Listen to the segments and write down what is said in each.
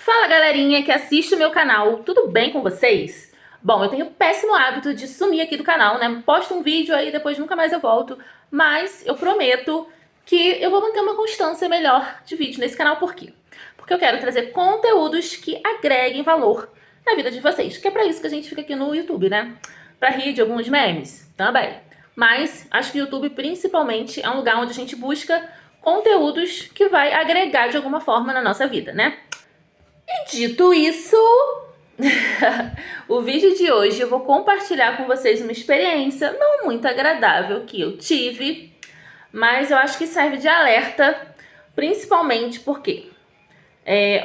Fala galerinha que assiste o meu canal, tudo bem com vocês? Bom, eu tenho o péssimo hábito de sumir aqui do canal, né? Posto um vídeo aí, depois nunca mais eu volto, mas eu prometo que eu vou manter uma constância melhor de vídeo nesse canal. Por quê? Porque eu quero trazer conteúdos que agreguem valor na vida de vocês, que é pra isso que a gente fica aqui no YouTube, né? Pra rir de alguns memes também. Mas acho que o YouTube principalmente é um lugar onde a gente busca conteúdos que vai agregar de alguma forma na nossa vida, né? E dito isso, o vídeo de hoje eu vou compartilhar com vocês uma experiência não muito agradável que eu tive, mas eu acho que serve de alerta, principalmente porque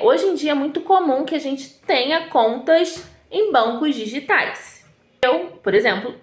hoje em dia é muito comum que a gente tenha contas em bancos digitais. Eu, por exemplo,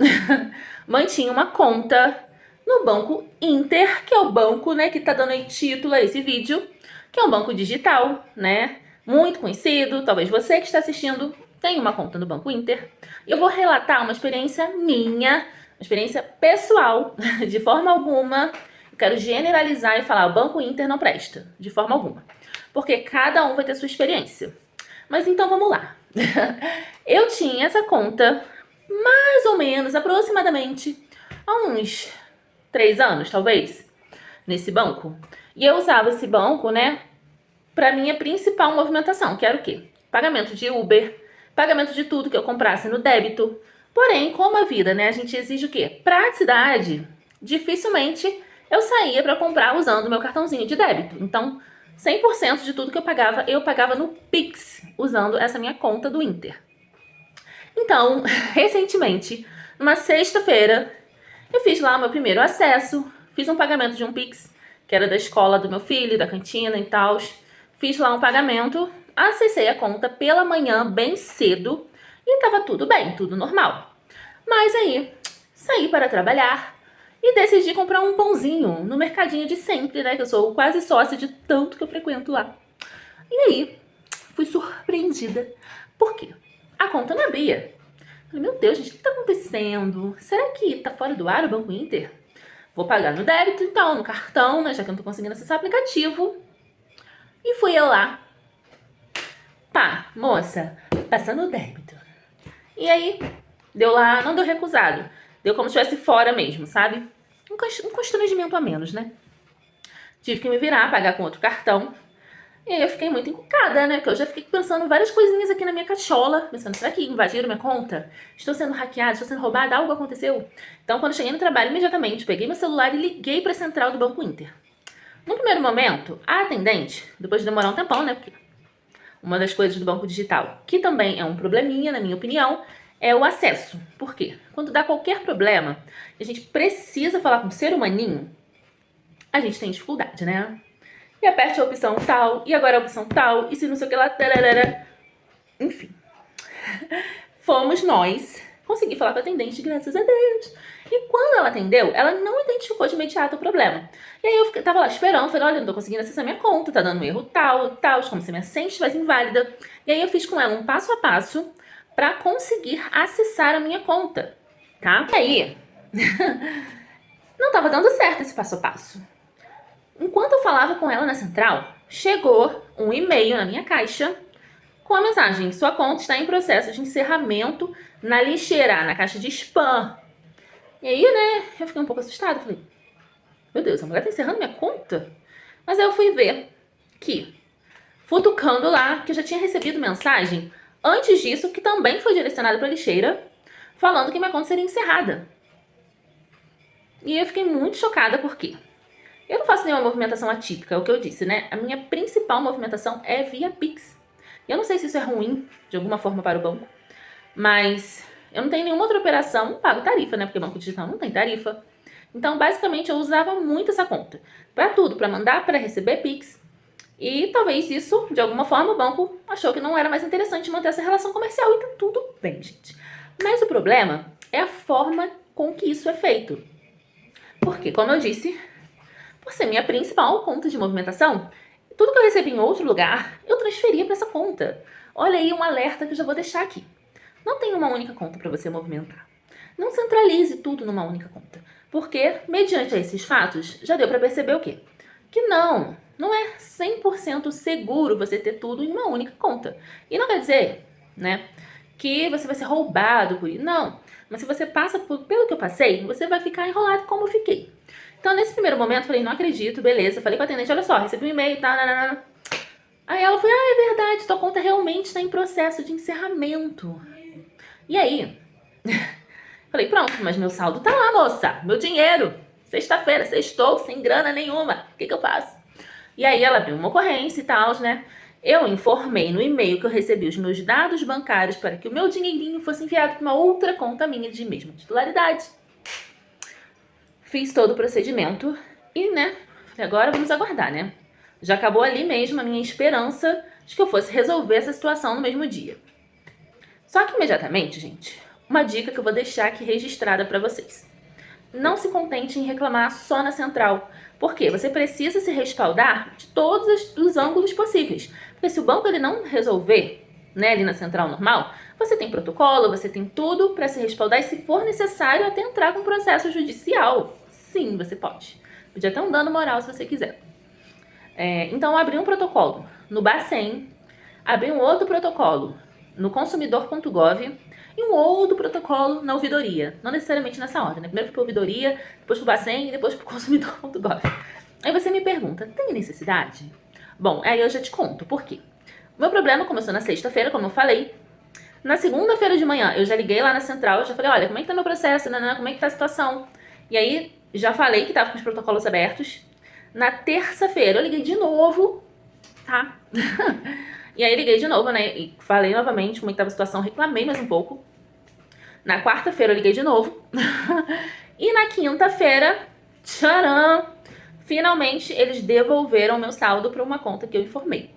mantinha uma conta no Banco Inter, que é o banco, né, que tá dando aí título a esse vídeo, que é um banco digital, né, muito conhecido. Talvez você que está assistindo tenha uma conta no Banco Inter. Eu vou relatar uma experiência minha, uma experiência pessoal, de forma alguma. Eu quero generalizar e falar, o Banco Inter não presta, de forma alguma. Porque cada um vai ter sua experiência. Mas então vamos lá. Eu tinha essa conta, mais ou menos, aproximadamente, há uns 3 anos, talvez, nesse banco. E eu usava esse banco, né, para minha principal movimentação, que era o quê? Pagamento de Uber, pagamento de tudo que eu comprasse no débito. Porém, como a vida, né, a gente exige o quê? Praticidade. Dificilmente eu saía para comprar usando o meu cartãozinho de débito. Então, 100% de tudo que eu pagava no Pix, usando essa minha conta do Inter. Então, recentemente, numa sexta-feira, eu fiz lá o meu primeiro acesso, fiz um pagamento de um Pix, que era da escola do meu filho, da cantina e tal. Fiz lá um pagamento, acessei a conta pela manhã bem cedo e tava tudo bem, tudo normal. Mas aí, saí para trabalhar e decidi comprar um pãozinho no mercadinho de sempre, né? Que eu sou quase sócia de tanto que eu frequento lá. E aí, fui surpreendida. Por quê? A conta não abria. Falei, meu Deus, gente, o que tá acontecendo? Será que tá fora do ar o Banco Inter? Vou pagar no débito, então, no cartão, né? Já que eu não tô conseguindo acessar o aplicativo. E fui eu lá. Pá, moça, passando o débito. E aí, deu lá, não deu recusado. Deu como se estivesse fora mesmo, sabe? Um constrangimento a menos, né? Tive que me virar, pagar com outro cartão. E aí eu fiquei muito encucada, né? Porque eu já fiquei pensando várias coisinhas aqui na minha cachola. Pensando, será que invadiram minha conta? Estou sendo hackeada? Estou sendo roubada? Algo aconteceu? Então, quando eu cheguei no trabalho, imediatamente peguei meu celular e liguei para a central do Banco Inter. No primeiro momento, a atendente, depois de demorar um tempão, né? Porque uma das coisas do banco digital, que também é um probleminha, na minha opinião, é o acesso. Por quê? Quando dá qualquer problema, a gente precisa falar com um ser humaninho, a gente tem dificuldade, né? E aperte a opção tal, e agora a opção tal, e se não sei o que lá, tararara. Enfim. Fomos nós conseguir falar com a atendente, graças a Deus. E quando ela atendeu, ela não identificou de imediato o problema. E aí eu tava lá esperando, falei, olha, não tô conseguindo acessar minha conta, tá dando um erro tal, como se minha senha estivesse inválida. E aí eu fiz com ela um passo a passo pra conseguir acessar a minha conta, tá? E aí, não tava dando certo esse passo a passo. Enquanto eu falava com ela na central, chegou um e-mail na minha caixa com a mensagem: sua conta está em processo de encerramento na lixeira, na caixa de spam. E aí, né, eu fiquei um pouco assustada. Falei, meu Deus, a mulher tá encerrando minha conta? Mas aí eu fui ver que, futucando lá, que eu já tinha recebido mensagem antes disso, que também foi direcionada para a lixeira, falando que minha conta seria encerrada. E eu fiquei muito chocada, por quê? Eu não faço nenhuma movimentação atípica, é o que eu disse, né? A minha principal movimentação é via Pix. Eu não sei se isso é ruim, de alguma forma, para o banco, mas eu não tenho nenhuma outra operação, pago tarifa, né? Porque o banco digital não tem tarifa. Então, basicamente, eu usava muito essa conta. Para tudo, para mandar, para receber Pix. E talvez isso, de alguma forma, o banco achou que não era mais interessante manter essa relação comercial. E tá tudo bem, gente. Mas o problema é a forma com que isso é feito. Porque, como eu disse, por ser minha principal conta de movimentação, tudo que eu recebi em outro lugar, eu transferia para essa conta. Olha aí um alerta que eu já vou deixar aqui. Não tem uma única conta para você movimentar. Não centralize tudo numa única conta. Porque, mediante esses fatos, já deu para perceber o quê? Que não Não é 100% seguro você ter tudo em uma única conta. E não quer dizer, né, que você vai ser roubado por isso. Não. Mas se você passa pelo que eu passei, você vai ficar enrolado como eu fiquei. Então, nesse primeiro momento, eu falei, não acredito, beleza. Falei com a atendente, olha só, recebi um e-mail, tá, nananana. Aí ela foi, é verdade, tua conta realmente está em processo de encerramento. E aí, falei, pronto, mas meu saldo tá lá, moça, meu dinheiro. Sexta-feira, sextou, sem grana nenhuma. O que eu faço? E aí ela abriu uma ocorrência e tal, né? Eu informei no e-mail que eu recebi os meus dados bancários para que o meu dinheirinho fosse enviado para uma outra conta minha de mesma titularidade. Fiz todo o procedimento e, né, agora vamos aguardar, né? Já acabou ali mesmo a minha esperança de que eu fosse resolver essa situação no mesmo dia. Só que imediatamente, gente, uma dica que eu vou deixar aqui registrada para vocês. Não se contente em reclamar só na central. Por quê? Você precisa se respaldar de todos os ângulos possíveis. Porque se o banco ele não resolver, né, ali na central normal, você tem protocolo, você tem tudo para se respaldar e, se for necessário, até entrar com processo judicial. Sim, você pode. Pode até um dano moral se você quiser. Então, abri um protocolo no Bacen, abri um outro protocolo no consumidor.gov e um outro protocolo na ouvidoria. Não necessariamente nessa ordem, né? Primeiro para a ouvidoria, depois para o Bacen e depois para o consumidor.gov. Aí você me pergunta, tem necessidade? Bom, aí eu já te conto por quê. O meu problema começou na sexta-feira, como eu falei. Na segunda-feira de manhã, eu já liguei lá na central, já falei, olha, como é que tá meu processo, né? Como é que tá a situação? E aí, já falei que tava com os protocolos abertos. Na terça-feira, eu liguei de novo, tá? E aí, liguei de novo, né? E falei novamente como é que tava a situação, reclamei mais um pouco. Na quarta-feira, eu liguei de novo. E na quinta-feira, tcharam! Finalmente, eles devolveram meu saldo para uma conta que eu informei.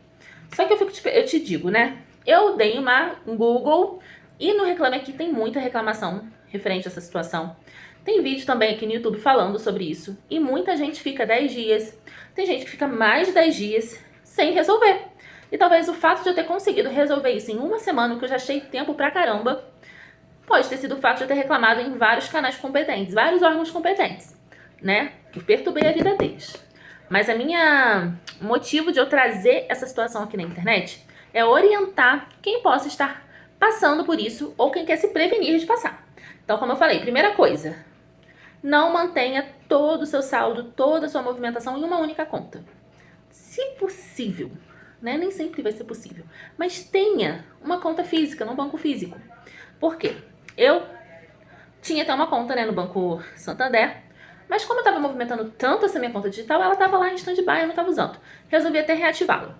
Só que eu te digo, né? Eu dei um Google e no Reclame Aqui tem muita reclamação referente a essa situação. Tem vídeo também aqui no YouTube falando sobre isso. E muita gente fica 10 dias. Tem gente que fica mais de 10 dias sem resolver. E talvez o fato de eu ter conseguido resolver isso em uma semana, que eu já achei tempo pra caramba, pode ter sido o fato de eu ter reclamado em vários canais competentes, vários órgãos competentes, né? Que perturbei a vida deles. Mas o motivo de eu trazer essa situação aqui na internet é orientar quem possa estar passando por isso ou quem quer se prevenir de passar. Então, como eu falei, primeira coisa, não mantenha todo o seu saldo, toda a sua movimentação em uma única conta. Se possível, né? Nem sempre vai ser possível, mas tenha uma conta física, num banco físico. Por quê? Eu tinha até uma conta, né, no Banco Santander, mas como eu estava movimentando tanto essa minha conta digital, ela estava lá em stand-by, eu não estava usando. Resolvi até reativá-la.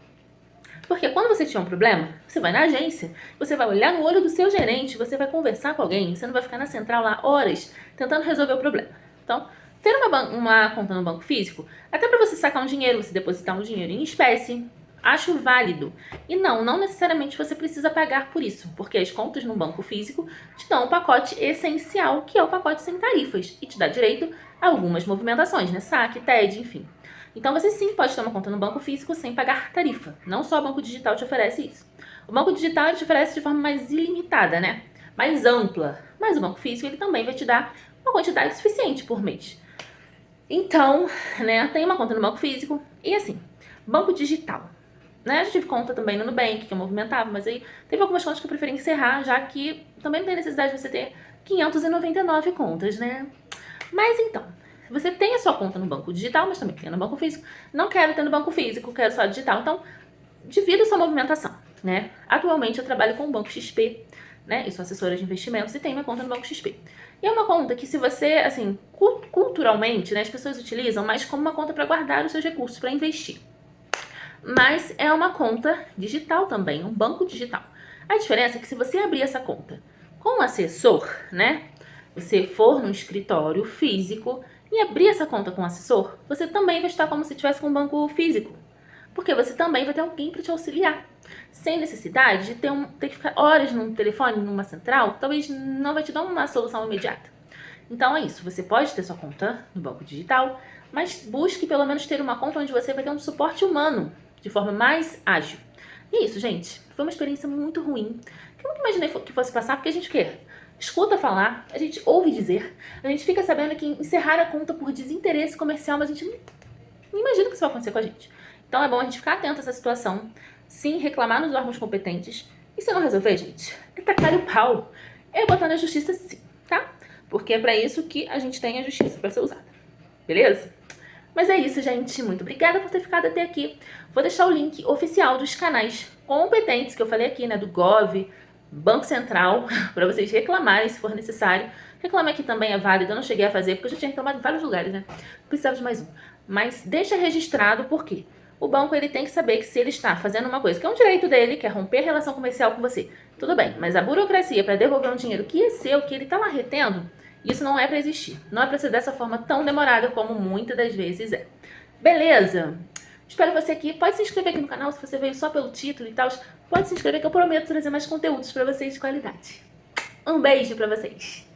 Porque quando você tiver um problema, você vai na agência, você vai olhar no olho do seu gerente, você vai conversar com alguém, você não vai ficar na central lá horas tentando resolver o problema. Então, ter uma conta no banco físico, até para você sacar um dinheiro, você depositar um dinheiro em espécie, acho válido. E não necessariamente você precisa pagar por isso, porque as contas no banco físico te dão um pacote essencial, que é o pacote sem tarifas, e te dá direito a algumas movimentações, né? Saque, TED, enfim. Então você sim pode ter uma conta no banco físico sem pagar tarifa. Não só o banco digital te oferece isso. O banco digital ele te oferece de forma mais ilimitada, né? Mais ampla. Mas o banco físico ele também vai te dar uma quantidade suficiente por mês. Então, né, tem uma conta no banco físico e assim, banco digital. Né? Eu já tive conta também no Nubank, que eu movimentava, mas aí teve algumas contas que eu preferi encerrar, já que também não tem necessidade de você ter 599 contas, né? Mas então, você tem a sua conta no banco digital, mas também tem no banco físico. Não quero ter no banco físico, quero só digital. Então, divida a sua movimentação, né? Atualmente eu trabalho com o Banco XP, né? Eu sou assessora de investimentos e tenho minha conta no Banco XP. E é uma conta que se você, assim, culturalmente, né, as pessoas utilizam mais como uma conta para guardar os seus recursos, para investir. Mas é uma conta digital também, um banco digital. A diferença é que se você abrir essa conta com um assessor, né? Você for no escritório físico e abrir essa conta com um assessor, você também vai estar como se tivesse com um banco físico. Porque você também vai ter alguém para te auxiliar. Sem necessidade de ter que ficar horas num telefone, numa central, talvez não vai te dar uma solução imediata. Então é isso, você pode ter sua conta no banco digital, mas busque pelo menos ter uma conta onde você vai ter um suporte humano, de forma mais ágil. E é isso, gente. Foi uma experiência muito ruim, que eu nunca imaginei que fosse passar, porque a gente o quê? Escuta falar, a gente ouve dizer, a gente fica sabendo que encerrar a conta por desinteresse comercial, mas a gente não imagina que isso vai acontecer com a gente. Então é bom a gente ficar atento a essa situação, sim, reclamar nos órgãos competentes. E se não resolver, gente, é tacar o pau. É botar na justiça sim, tá? Porque é pra isso que a gente tem a justiça pra ser usada. Beleza? Mas é isso, gente. Muito obrigada por ter ficado até aqui. Vou deixar o link oficial dos canais competentes que eu falei aqui, né? Do Gov, Banco Central, para vocês reclamarem se for necessário. Reclamar aqui também é válido, eu não cheguei a fazer, porque eu já tinha reclamado em vários lugares, né? Precisava de mais um. Mas deixa registrado, porque o banco ele tem que saber que se ele está fazendo uma coisa que é um direito dele, que é romper relação comercial com você, tudo bem, mas a burocracia para devolver um dinheiro que é seu, que ele está lá retendo, isso não é para existir. Não é para ser dessa forma tão demorada como muitas das vezes é. Beleza? Espero você aqui. Pode se inscrever aqui no canal se você veio só pelo título e tal. Pode se inscrever que eu prometo trazer mais conteúdos para vocês de qualidade. Um beijo para vocês.